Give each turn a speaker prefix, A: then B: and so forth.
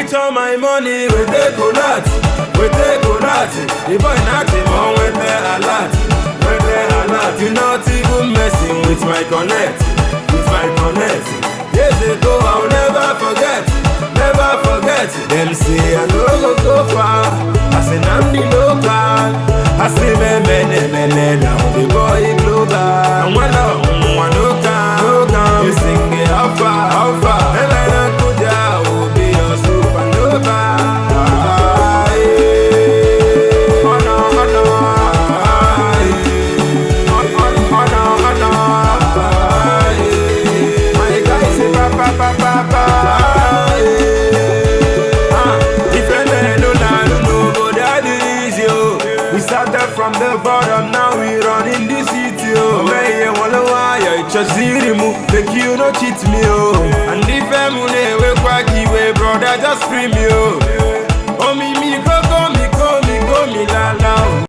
A: With all my money, we take a lot. The boy not him on with the alert. You not even messing with my connect. Years ago I'll never forget. Them say I no go far. I say I'm the local. I say me now the boy global. And one no can. You sing it how far. Never not go down. Will be your supernova. From the bottom, now we run in the city, oh. May you wanna wire, it's just zero, make you no cheat me, oh. And if I'm we quacky way, brother, just free me, oh. Oh, me